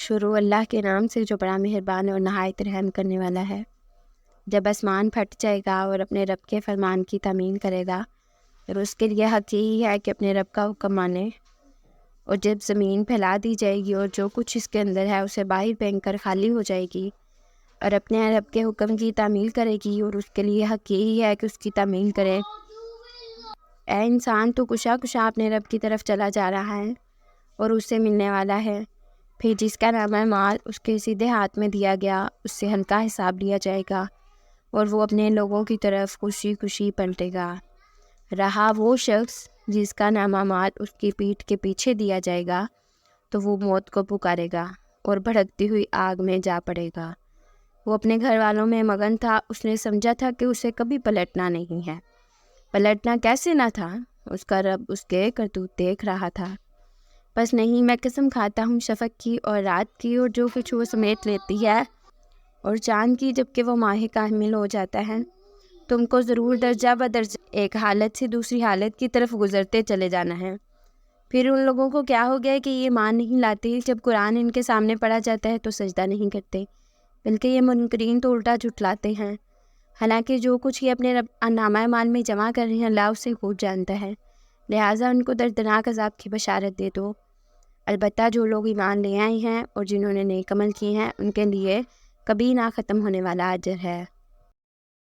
شروع اللہ کے نام سے جو بڑا مہربان اور نہایت رحم کرنے والا ہے۔ جب آسمان پھٹ جائے گا اور اپنے رب کے فرمان کی تعمیل کرے گا، اور اس کے لیے حق یہی ہے کہ اپنے رب کا حکم مانے، اور جب زمین پھیلا دی جائے گی اور جو کچھ اس کے اندر ہے اسے باہر پھینک کر خالی ہو جائے گی، اور اپنے رب کے حکم کی تعمیل کرے گی، اور اس کے لیے حق یہی ہے کہ اس کی تعمیل کرے۔ اے انسان، تو کشا کشا اپنے رب کی طرف چلا جا رہا ہے اور اس سے ملنے والا ہے۔ پھر جس کا نام مال اس کے سیدھے ہاتھ میں دیا گیا، اس سے ہلکا حساب لیا جائے گا، اور وہ اپنے لوگوں کی طرف خوشی خوشی پلٹے گا۔ رہا وہ شخص جس کا نام مال اس کی پیٹھ کے پیچھے دیا جائے گا، تو وہ موت کو پکارے گا اور بھڑکتی ہوئی آگ میں جا پڑے گا۔ وہ اپنے گھر والوں میں مگن تھا، اس نے سمجھا تھا کہ اسے کبھی پلٹنا نہیں ہے۔ پلٹنا کیسے نہ تھا؟ اس کا رب اس کے کرتوت دیکھ رہا تھا۔ بس نہیں، میں قسم کھاتا ہوں شفق کی اور رات کی اور جو کچھ وہ سمیٹ لیتی ہے، اور چاند کی جبکہ وہ ماہ کامل ہو جاتا ہے۔ تم کو ضرور درجہ بدرجہ ایک حالت سے دوسری حالت کی طرف گزرتے چلے جانا ہے۔ پھر ان لوگوں کو کیا ہو گیا کہ یہ مان نہیں لاتے، جب قرآن ان کے سامنے پڑھا جاتا ہے تو سجدہ نہیں کرتے، بلکہ یہ منکرین تو الٹا جھٹلاتے ہیں۔ حالانکہ جو کچھ یہ اپنے نامہ مال میں جمع کر رہے ہیں اللہ اسے خوب جانتا ہے، لہٰذا ان کو دردناک عذاب کی بشارت دے دو۔ البتہ جو لوگ ایمان لے آئے ہیں اور جنہوں نے نیک عمل کیے ہیں، ان کے لیے کبھی نہ ختم ہونے والا اجر ہے۔